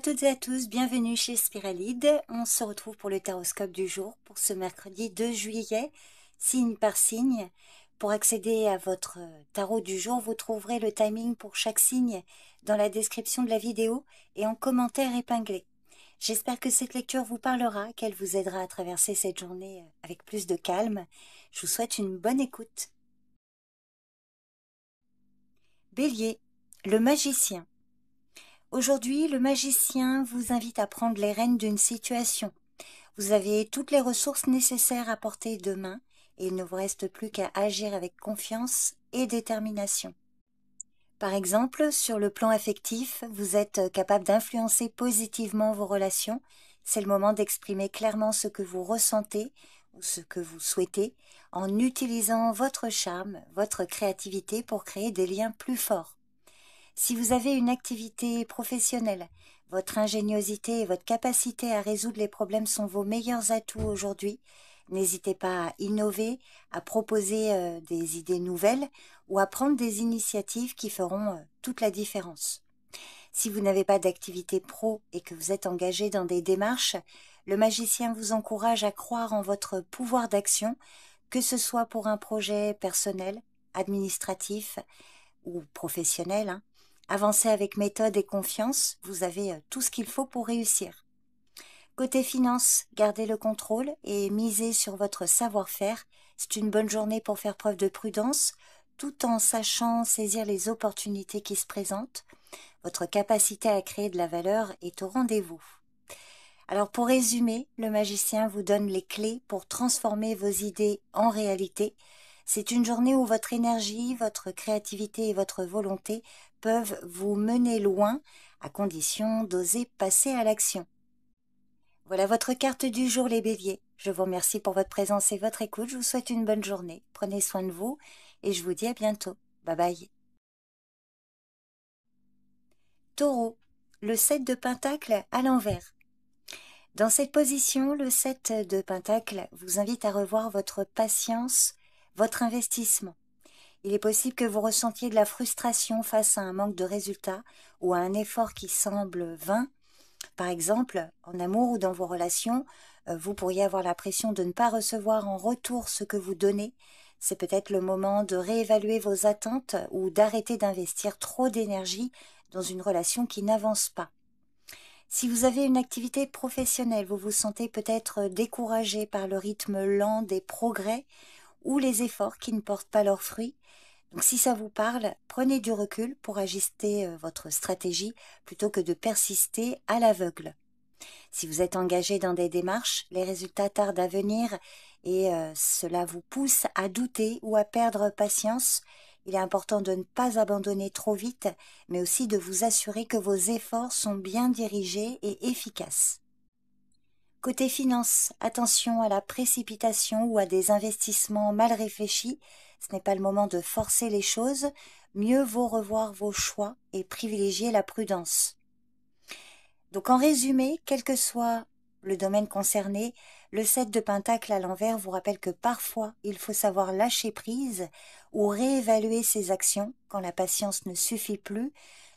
toutes et à tous, bienvenue chez Spiralide. On se retrouve pour le taroscope du jour pour ce mercredi 2 juillet, signe par signe. Pour accéder à votre tarot du jour, vous trouverez le timing pour chaque signe dans la description de la vidéo et en commentaire épinglé. J'espère que cette lecture vous parlera, qu'elle vous aidera à traverser cette journée avec plus de calme. Je vous souhaite une bonne écoute. Bélier, le magicien. Aujourd'hui, le magicien vous invite à prendre les rênes d'une situation. Vous avez toutes les ressources nécessaires à portée de main et il ne vous reste plus qu'à agir avec confiance et détermination. Par exemple, sur le plan affectif, vous êtes capable d'influencer positivement vos relations. C'est le moment d'exprimer clairement ce que vous ressentez ou ce que vous souhaitez en utilisant votre charme, votre créativité pour créer des liens plus forts. Si vous avez une activité professionnelle, votre ingéniosité et votre capacité à résoudre les problèmes sont vos meilleurs atouts aujourd'hui. N'hésitez pas à innover, à proposer des idées nouvelles ou à prendre des initiatives qui feront toute la différence. Si vous n'avez pas d'activité pro et que vous êtes engagé dans des démarches, le magicien vous encourage à croire en votre pouvoir d'action, que ce soit pour un projet personnel, administratif ou professionnel. Avancez avec méthode et confiance, vous avez tout ce qu'il faut pour réussir. Côté finance, gardez le contrôle et misez sur votre savoir-faire. C'est une bonne journée pour faire preuve de prudence, tout en sachant saisir les opportunités qui se présentent. Votre capacité à créer de la valeur est au rendez-vous. Alors pour résumer, le magicien vous donne les clés pour transformer vos idées en réalité. C'est une journée où votre énergie, votre créativité et votre volonté peuvent vous mener loin, à condition d'oser passer à l'action. Voilà votre carte du jour, les béliers. Je vous remercie pour votre présence et votre écoute. Je vous souhaite une bonne journée. Prenez soin de vous et je vous dis à bientôt. Bye bye. Taureau, le 7 de Pentacle à l'envers. Dans cette position, le 7 de Pentacle vous invite à revoir votre patience, votre investissement. Il est possible que vous ressentiez de la frustration face à un manque de résultats ou à un effort qui semble vain. Par exemple, en amour ou dans vos relations, vous pourriez avoir l'impression de ne pas recevoir en retour ce que vous donnez. C'est peut-être le moment de réévaluer vos attentes ou d'arrêter d'investir trop d'énergie dans une relation qui n'avance pas. Si vous avez une activité professionnelle, vous vous sentez peut-être découragé par le rythme lent des progrès ou les efforts qui ne portent pas leurs fruits. Donc si ça vous parle, prenez du recul pour ajuster votre stratégie plutôt que de persister à l'aveugle. Si vous êtes engagé dans des démarches, les résultats tardent à venir et cela vous pousse à douter ou à perdre patience. Il est important de ne pas abandonner trop vite, mais aussi de vous assurer que vos efforts sont bien dirigés et efficaces. Côté finance, attention à la précipitation ou à des investissements mal réfléchis. Ce n'est pas le moment de forcer les choses. Mieux vaut revoir vos choix et privilégier la prudence. Donc en résumé, quel que soit le domaine concerné, le 7 de Pentacle à l'envers vous rappelle que parfois il faut savoir lâcher prise ou réévaluer ses actions quand la patience ne suffit plus.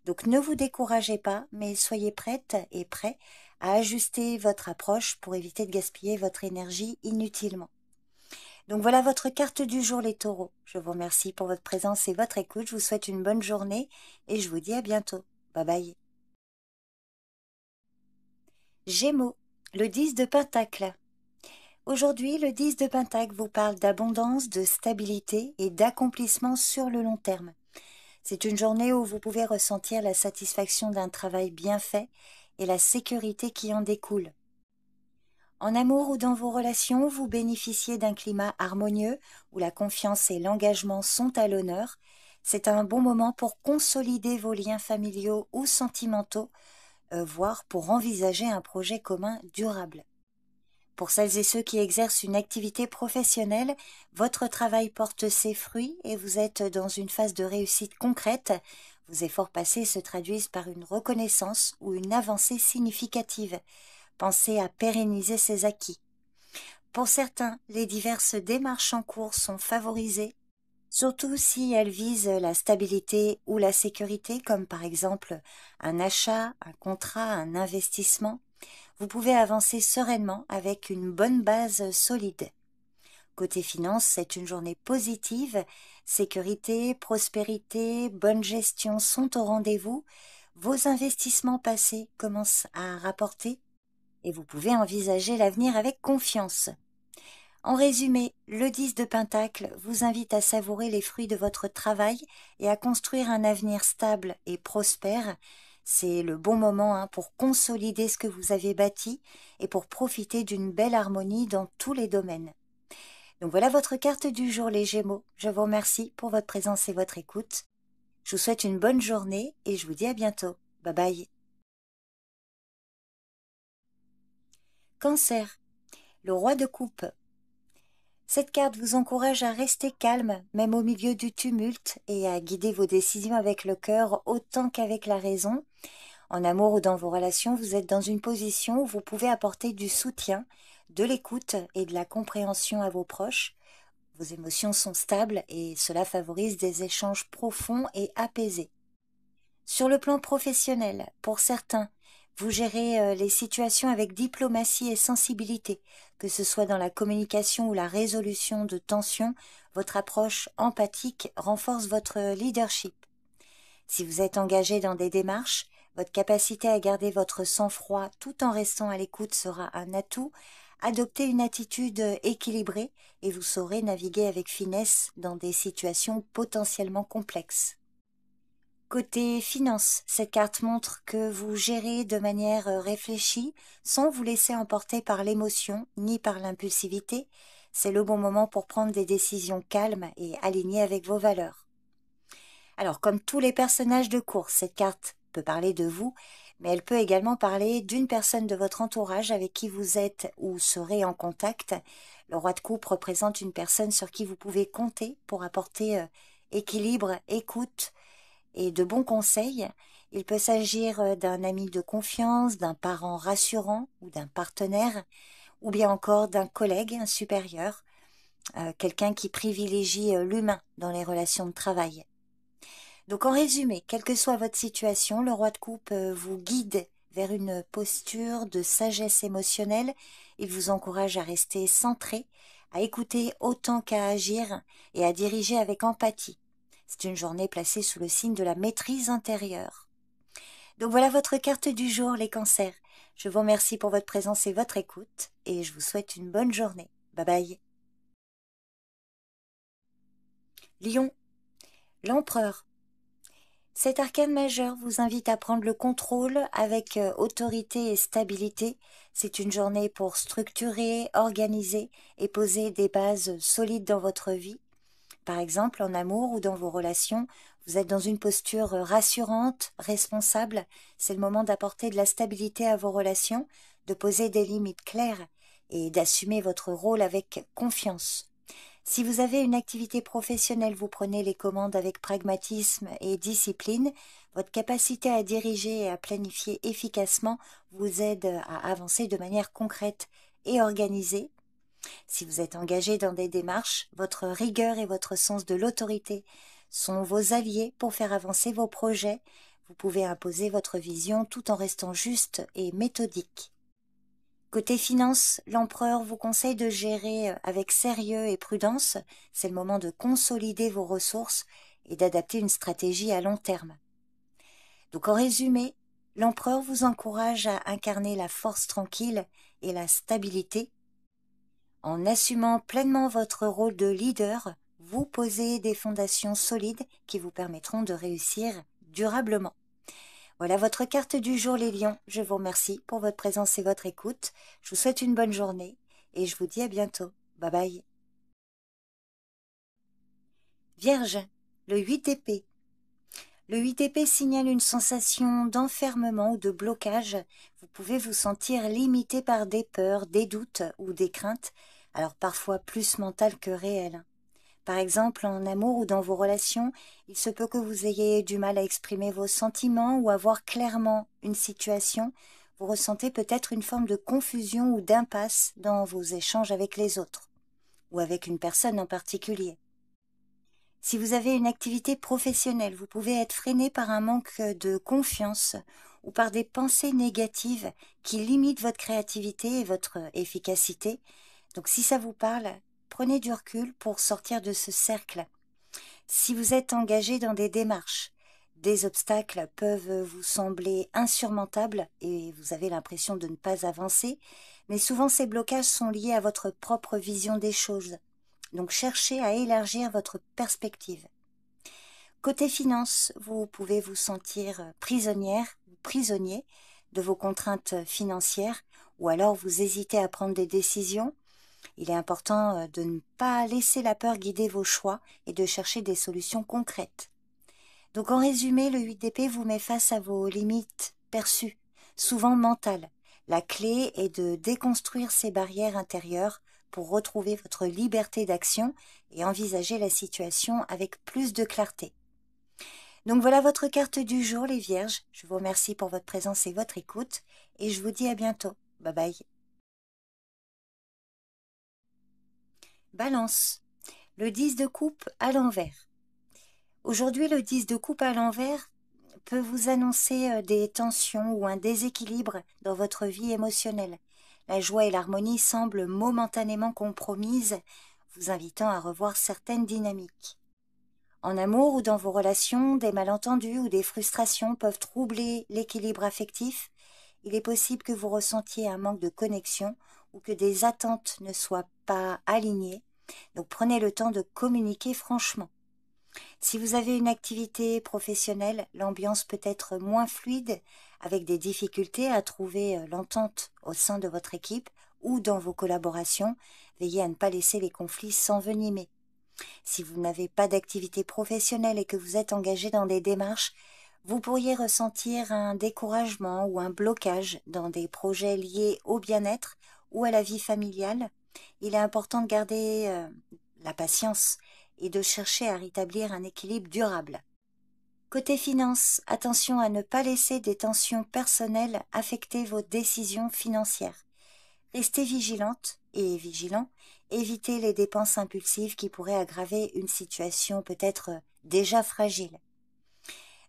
Donc ne vous découragez pas, mais soyez prête et prêt à ajuster votre approche pour éviter de gaspiller votre énergie inutilement. Donc voilà votre carte du jour, les taureaux. Je vous remercie pour votre présence et votre écoute. Je vous souhaite une bonne journée et je vous dis à bientôt. Bye bye. Gémeaux, le 10 de Pentacle. Aujourd'hui, le 10 de Pentacle vous parle d'abondance, de stabilité et d'accomplissement sur le long terme. C'est une journée où vous pouvez ressentir la satisfaction d'un travail bien fait et la sécurité qui en découle. En amour ou dans vos relations, vous bénéficiez d'un climat harmonieux où la confiance et l'engagement sont à l'honneur. C'est un bon moment pour consolider vos liens familiaux ou sentimentaux, voire pour envisager un projet commun durable. Pour celles et ceux qui exercent une activité professionnelle, votre travail porte ses fruits et vous êtes dans une phase de réussite concrète. Vos efforts passés se traduisent par une reconnaissance ou une avancée significative. Pensez à pérenniser ces acquis. Pour certains, les diverses démarches en cours sont favorisées surtout si elles visent la stabilité ou la sécurité, comme par exemple un achat, un contrat, un investissement. Vous pouvez avancer sereinement avec une bonne base solide. Côté finance, c'est une journée positive. Sécurité, prospérité, bonne gestion sont au rendez-vous. Vos investissements passés commencent à rapporter et vous pouvez envisager l'avenir avec confiance. En résumé, le 10 de Pentacle vous invite à savourer les fruits de votre travail et à construire un avenir stable et prospère. C'est le bon moment pour consolider ce que vous avez bâti et pour profiter d'une belle harmonie dans tous les domaines. Donc voilà votre carte du jour, les Gémeaux. Je vous remercie pour votre présence et votre écoute. Je vous souhaite une bonne journée et je vous dis à bientôt. Bye bye. Cancer, le roi de coupe. Cette carte vous encourage à rester calme, même au milieu du tumulte, et à guider vos décisions avec le cœur autant qu'avec la raison. En amour ou dans vos relations, vous êtes dans une position où vous pouvez apporter du soutien, de l'écoute et de la compréhension à vos proches. Vos émotions sont stables et cela favorise des échanges profonds et apaisés. Sur le plan professionnel, pour certains, vous gérez les situations avec diplomatie et sensibilité, que ce soit dans la communication ou la résolution de tensions, votre approche empathique renforce votre leadership. Si vous êtes engagé dans des démarches, votre capacité à garder votre sang-froid tout en restant à l'écoute sera un atout. Adoptez une attitude équilibrée et vous saurez naviguer avec finesse dans des situations potentiellement complexes. Côté finance, cette carte montre que vous gérez de manière réfléchie, sans vous laisser emporter par l'émotion ni par l'impulsivité. C'est le bon moment pour prendre des décisions calmes et alignées avec vos valeurs. Alors, comme tous les personnages de course, cette carte peut parler de vous, mais elle peut également parler d'une personne de votre entourage avec qui vous êtes ou serez en contact. Le roi de coupe représente une personne sur qui vous pouvez compter pour apporter équilibre, écoute et de bons conseils. Il peut s'agir d'un ami de confiance, d'un parent rassurant ou d'un partenaire, ou bien encore d'un collègue, un supérieur, quelqu'un qui privilégie l'humain dans les relations de travail. Donc en résumé, quelle que soit votre situation, le roi de coupe vous guide vers une posture de sagesse émotionnelle. Il vous encourage à rester centré, à écouter autant qu'à agir et à diriger avec empathie. C'est une journée placée sous le signe de la maîtrise intérieure. Donc voilà votre carte du jour, les cancers. Je vous remercie pour votre présence et votre écoute et je vous souhaite une bonne journée. Bye bye. Lion, l'empereur. Cet arcane majeur vous invite à prendre le contrôle avec autorité et stabilité. C'est une journée pour structurer, organiser et poser des bases solides dans votre vie. Par exemple, en amour ou dans vos relations, vous êtes dans une posture rassurante, responsable. C'est le moment d'apporter de la stabilité à vos relations, de poser des limites claires et d'assumer votre rôle avec confiance. Si vous avez une activité professionnelle, vous prenez les commandes avec pragmatisme et discipline. Votre capacité à diriger et à planifier efficacement vous aide à avancer de manière concrète et organisée. Si vous êtes engagé dans des démarches, votre rigueur et votre sens de l'autorité sont vos alliés pour faire avancer vos projets. Vous pouvez imposer votre vision tout en restant juste et méthodique. Côté finance, l'empereur vous conseille de gérer avec sérieux et prudence. C'est le moment de consolider vos ressources et d'adapter une stratégie à long terme. Donc en résumé, l'empereur vous encourage à incarner la force tranquille et la stabilité. En assumant pleinement votre rôle de leader, vous posez des fondations solides qui vous permettront de réussir durablement. Voilà votre carte du jour, les lions. Je vous remercie pour votre présence et votre écoute. Je vous souhaite une bonne journée et je vous dis à bientôt. Bye bye. Vierge, le 8 d'épée. Le 8 d'épée signale une sensation d'enfermement ou de blocage. Vous pouvez vous sentir limité par des peurs, des doutes ou des craintes, alors parfois plus mentales que réelles. Par exemple, en amour ou dans vos relations, il se peut que vous ayez du mal à exprimer vos sentiments ou à voir clairement une situation. Vous ressentez peut-être une forme de confusion ou d'impasse dans vos échanges avec les autres, ou avec une personne en particulier. Si vous avez une activité professionnelle, vous pouvez être freiné par un manque de confiance ou par des pensées négatives qui limitent votre créativité et votre efficacité. Donc si ça vous parle, prenez du recul pour sortir de ce cercle. Si vous êtes engagé dans des démarches, des obstacles peuvent vous sembler insurmontables et vous avez l'impression de ne pas avancer, mais souvent ces blocages sont liés à votre propre vision des choses. Donc cherchez à élargir votre perspective. Côté finance, vous pouvez vous sentir prisonnière ou prisonnier de vos contraintes financières ou alors vous hésitez à prendre des décisions. Il est important de ne pas laisser la peur guider vos choix et de chercher des solutions concrètes. Donc en résumé, le 8 d'épée vous met face à vos limites perçues, souvent mentales. La clé est de déconstruire ces barrières intérieures pour retrouver votre liberté d'action et envisager la situation avec plus de clarté. Donc voilà votre carte du jour, les Vierges. Je vous remercie pour votre présence et votre écoute et je vous dis à bientôt. Bye bye. Balance. Le 10 de coupe à l'envers. Aujourd'hui, le 10 de coupe à l'envers peut vous annoncer des tensions ou un déséquilibre dans votre vie émotionnelle. La joie et l'harmonie semblent momentanément compromises, vous invitant à revoir certaines dynamiques. En amour ou dans vos relations, des malentendus ou des frustrations peuvent troubler l'équilibre affectif. Il est possible que vous ressentiez un manque de connexion ou que des attentes ne soient pas alignées. Donc prenez le temps de communiquer franchement. Si vous avez une activité professionnelle, l'ambiance peut être moins fluide, avec des difficultés à trouver l'entente au sein de votre équipe ou dans vos collaborations. Veillez à ne pas laisser les conflits s'envenimer. Si vous n'avez pas d'activité professionnelle et que vous êtes engagé dans des démarches, vous pourriez ressentir un découragement ou un blocage dans des projets liés au bien-être ou à la vie familiale. Il est important de garder la patience et de chercher à rétablir un équilibre durable. Côté finance, attention à ne pas laisser des tensions personnelles affecter vos décisions financières. Restez vigilante et vigilant, évitez les dépenses impulsives qui pourraient aggraver une situation peut-être déjà fragile.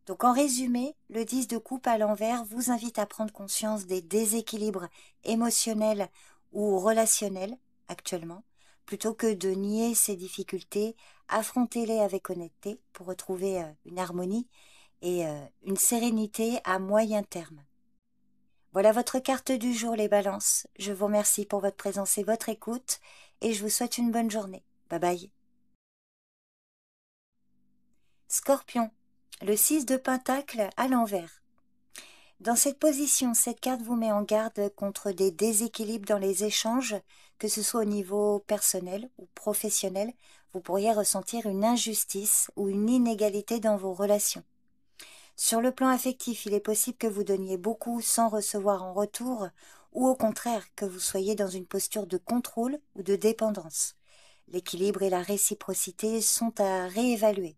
Donc en résumé, le 10 de coupe à l'envers vous invite à prendre conscience des déséquilibres émotionnels ou relationnels actuellement. Plutôt que de nier ces difficultés, affrontez-les avec honnêteté pour retrouver une harmonie et une sérénité à moyen terme. Voilà votre carte du jour, les balances. Je vous remercie pour votre présence et votre écoute et je vous souhaite une bonne journée. Bye bye. Scorpion, le 6 de pentacle à l'envers. Dans cette position, cette carte vous met en garde contre des déséquilibres dans les échanges, que ce soit au niveau personnel ou professionnel. Vous pourriez ressentir une injustice ou une inégalité dans vos relations. Sur le plan affectif, il est possible que vous donniez beaucoup sans recevoir en retour, ou au contraire que vous soyez dans une posture de contrôle ou de dépendance. L'équilibre et la réciprocité sont à réévaluer.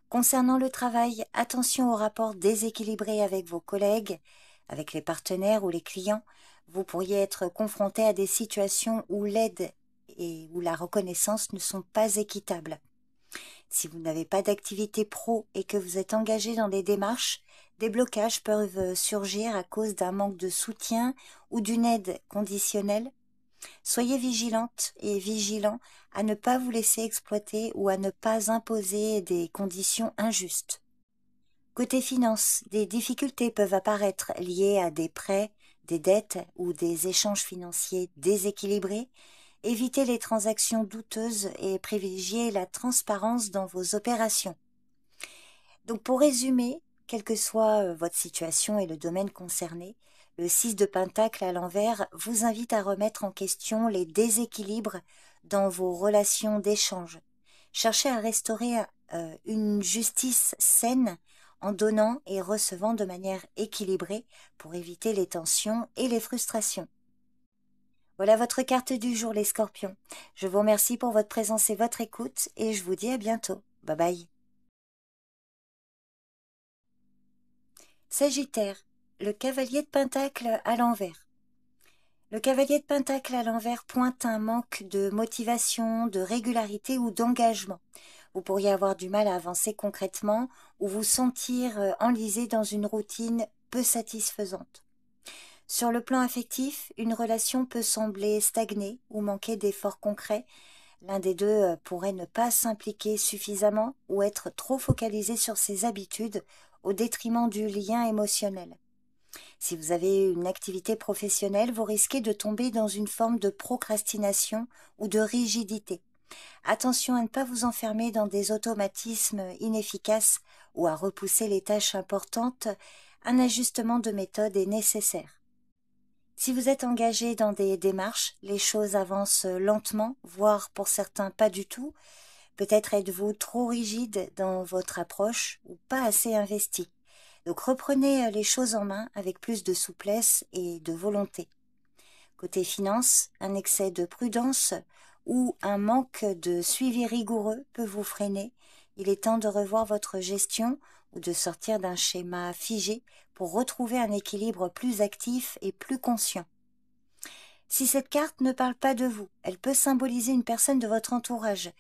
Concernant le travail, attention aux rapports déséquilibrés avec vos collègues, avec les partenaires ou les clients. Vous pourriez être confronté à des situations où l'aide et où la reconnaissance ne sont pas équitables. Si vous n'avez pas d'activité pro et que vous êtes engagé dans des démarches, des blocages peuvent surgir à cause d'un manque de soutien ou d'une aide conditionnelle. Soyez vigilante et vigilant à ne pas vous laisser exploiter ou à ne pas imposer des conditions injustes. Côté finance, des difficultés peuvent apparaître liées à des prêts, des dettes ou des échanges financiers déséquilibrés. Évitez les transactions douteuses et privilégiez la transparence dans vos opérations. Donc pour résumer, quelle que soit votre situation et le domaine concerné, le 6 de pentacle à l'envers vous invite à remettre en question les déséquilibres dans vos relations d'échange. Cherchez à restaurer une justice saine en donnant et recevant de manière équilibrée pour éviter les tensions et les frustrations. Voilà votre carte du jour, les scorpions. Je vous remercie pour votre présence et votre écoute et je vous dis à bientôt. Bye bye. Sagittaire, le cavalier de pentacle à l'envers. Le cavalier de pentacle à l'envers pointe un manque de motivation, de régularité ou d'engagement. vous pourriez avoir du mal à avancer concrètement ou vous sentir enlisé dans une routine peu satisfaisante. Sur le plan affectif, une relation peut sembler stagner ou manquer d'efforts concrets. L'un des deux pourrait ne pas s'impliquer suffisamment ou être trop focalisé sur ses habitudes au détriment du lien émotionnel. Si vous avez une activité professionnelle, vous risquez de tomber dans une forme de procrastination ou de rigidité. Attention à ne pas vous enfermer dans des automatismes inefficaces ou à repousser les tâches importantes. Un ajustement de méthode est nécessaire. Si vous êtes engagé dans des démarches, les choses avancent lentement, voire pour certains pas du tout. Peut-être êtes-vous trop rigide dans votre approche ou pas assez investi. Donc reprenez les choses en main avec plus de souplesse et de volonté. Côté finance, un excès de prudence ou un manque de suivi rigoureux peut vous freiner. Il est temps de revoir votre gestion ou de sortir d'un schéma figé pour retrouver un équilibre plus actif et plus conscient. Si cette carte ne parle pas de vous, elle peut symboliser une personne de votre entourage.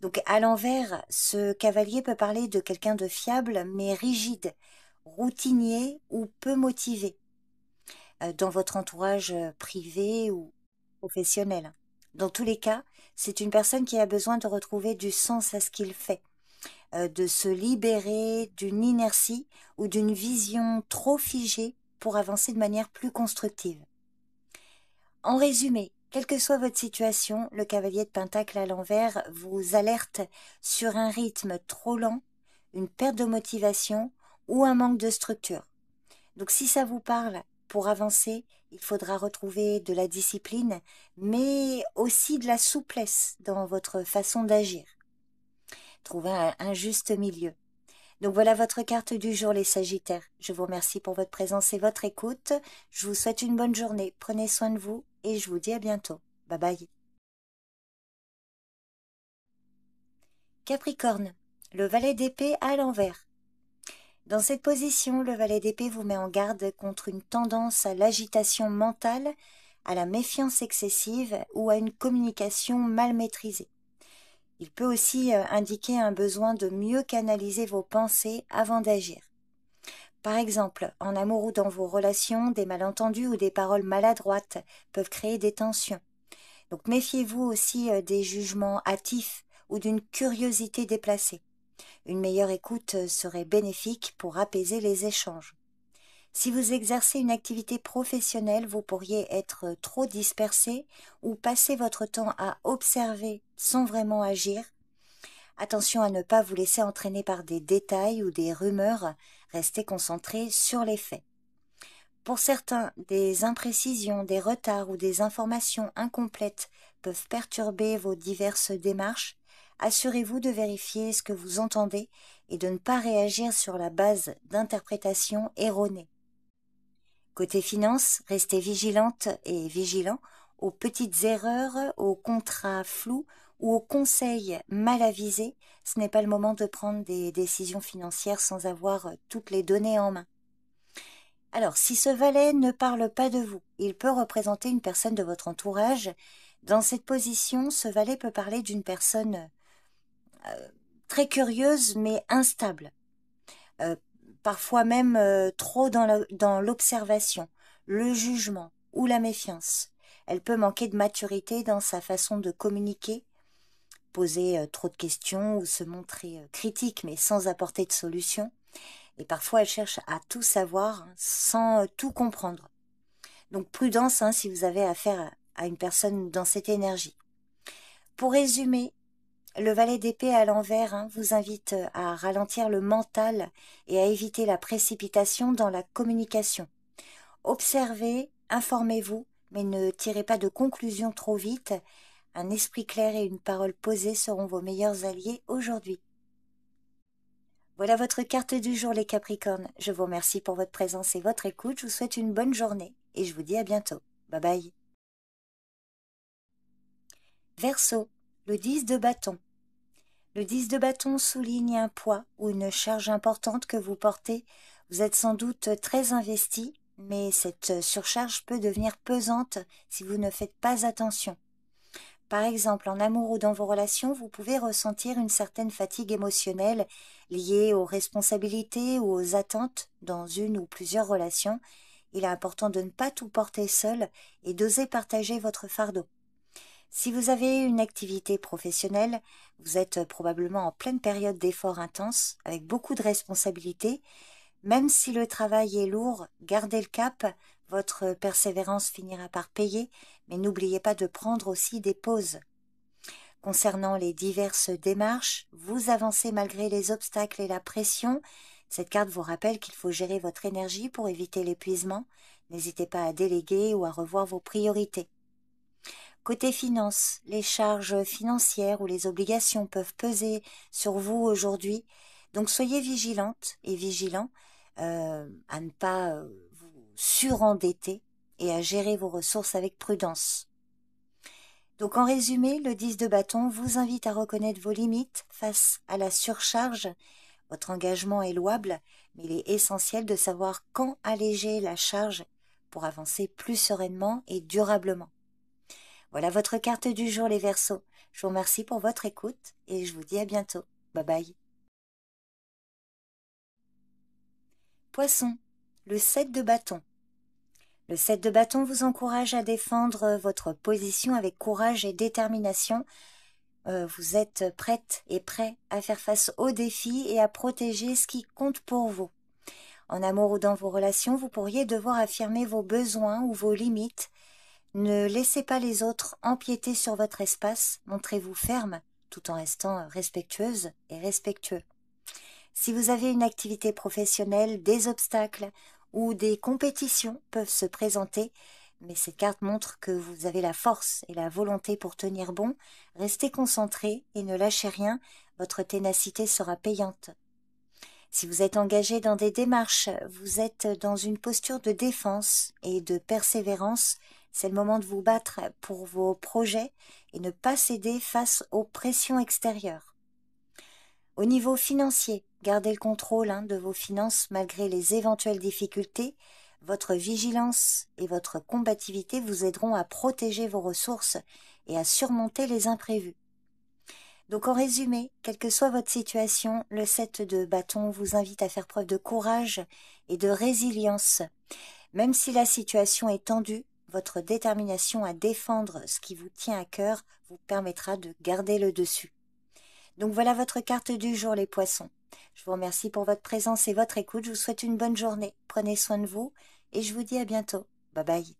Donc à l'envers, ce cavalier peut parler de quelqu'un de fiable mais rigide, routinier ou peu motivé dans votre entourage privé ou professionnel. Dans tous les cas, c'est une personne qui a besoin de retrouver du sens à ce qu'il fait, de se libérer d'une inertie ou d'une vision trop figée pour avancer de manière plus constructive. En résumé, quelle que soit votre situation, le cavalier de Pentacle à l'envers vous alerte sur un rythme trop lent, une perte de motivation ou un manque de structure. Donc si ça vous parle, pour avancer, il faudra retrouver de la discipline, mais aussi de la souplesse dans votre façon d'agir. Trouvez un juste milieu. Donc voilà votre carte du jour, les Sagittaires. Je vous remercie pour votre présence et votre écoute. Je vous souhaite une bonne journée. Prenez soin de vous et je vous dis à bientôt. Bye bye. Capricorne, le valet d'épée à l'envers. Dans cette position, le valet d'épée vous met en garde contre une tendance à l'agitation mentale, à la méfiance excessive ou à une communication mal maîtrisée. Il peut aussi indiquer un besoin de mieux canaliser vos pensées avant d'agir. Par exemple, en amour ou dans vos relations, des malentendus ou des paroles maladroites peuvent créer des tensions. Donc méfiez-vous aussi des jugements hâtifs ou d'une curiosité déplacée. Une meilleure écoute serait bénéfique pour apaiser les échanges. Si vous exercez une activité professionnelle, vous pourriez être trop dispersé ou passer votre temps à observer sans vraiment agir. Attention à ne pas vous laisser entraîner par des détails ou des rumeurs, restez concentré sur les faits. Pour certains, des imprécisions, des retards ou des informations incomplètes peuvent perturber vos diverses démarches. Assurez-vous de vérifier ce que vous entendez et de ne pas réagir sur la base d'interprétations erronées. Côté finance, restez vigilante et vigilant aux petites erreurs, aux contrats flous ou aux conseils mal avisés. Ce n'est pas le moment de prendre des décisions financières sans avoir toutes les données en main. Alors, si ce valet ne parle pas de vous, il peut représenter une personne de votre entourage. Dans cette position, ce valet peut parler d'une personne très curieuse mais instable. Parfois même trop dans l'observation, le jugement ou la méfiance. Elle peut manquer de maturité dans sa façon de communiquer, poser trop de questions ou se montrer critique mais sans apporter de solution. Et parfois elle cherche à tout savoir sans tout comprendre. Donc prudence si vous avez affaire à une personne dans cette énergie. Pour résumer, le valet d'épée à l'envers vous invite à ralentir le mental et à éviter la précipitation dans la communication. Observez, informez-vous, mais ne tirez pas de conclusions trop vite. Un esprit clair et une parole posée seront vos meilleurs alliés aujourd'hui. Voilà votre carte du jour, les Capricornes. Je vous remercie pour votre présence et votre écoute. Je vous souhaite une bonne journée et je vous dis à bientôt. Bye bye. Verseau, le 10 de bâton. Le 10 de bâton souligne un poids ou une charge importante que vous portez. Vous êtes sans doute très investi, mais cette surcharge peut devenir pesante si vous ne faites pas attention. Par exemple, en amour ou dans vos relations, vous pouvez ressentir une certaine fatigue émotionnelle liée aux responsabilités ou aux attentes dans une ou plusieurs relations. Il est important de ne pas tout porter seul et d'oser partager votre fardeau. Si vous avez une activité professionnelle, vous êtes probablement en pleine période d'efforts intenses, avec beaucoup de responsabilités. Même si le travail est lourd, gardez le cap, votre persévérance finira par payer, mais n'oubliez pas de prendre aussi des pauses. Concernant les diverses démarches, vous avancez malgré les obstacles et la pression. Cette carte vous rappelle qu'il faut gérer votre énergie pour éviter l'épuisement. N'hésitez pas à déléguer ou à revoir vos priorités. Côté finances, les charges financières ou les obligations peuvent peser sur vous aujourd'hui. Donc soyez vigilante et vigilant à ne pas vous surendetter et à gérer vos ressources avec prudence. Donc en résumé, le 10 de bâton vous invite à reconnaître vos limites face à la surcharge. Votre engagement est louable, mais il est essentiel de savoir quand alléger la charge pour avancer plus sereinement et durablement. Voilà votre carte du jour, les Verseaux. Je vous remercie pour votre écoute et je vous dis à bientôt. Bye bye. Poisson, le 7 de bâton. Le 7 de bâton vous encourage à défendre votre position avec courage et détermination. Vous êtes prête et prêt à faire face aux défis et à protéger ce qui compte pour vous. En amour ou dans vos relations, vous pourriez devoir affirmer vos besoins ou vos limites. Ne laissez pas les autres empiéter sur votre espace, montrez-vous ferme tout en restant respectueuse et respectueux. Si vous avez une activité professionnelle, des obstacles ou des compétitions peuvent se présenter, mais cette carte montre que vous avez la force et la volonté pour tenir bon. Restez concentré et ne lâchez rien, votre ténacité sera payante. Si vous êtes engagé dans des démarches, vous êtes dans une posture de défense et de persévérance. C'est le moment de vous battre pour vos projets et ne pas céder face aux pressions extérieures. Au niveau financier, gardez le contrôle de vos finances malgré les éventuelles difficultés. Votre vigilance et votre combativité vous aideront à protéger vos ressources et à surmonter les imprévus. Donc en résumé, quelle que soit votre situation, le 7 de bâton vous invite à faire preuve de courage et de résilience. Même si la situation est tendue, votre détermination à défendre ce qui vous tient à cœur vous permettra de garder le dessus. Donc voilà votre carte du jour, les poissons. Je vous remercie pour votre présence et votre écoute. Je vous souhaite une bonne journée. Prenez soin de vous et je vous dis à bientôt. Bye bye.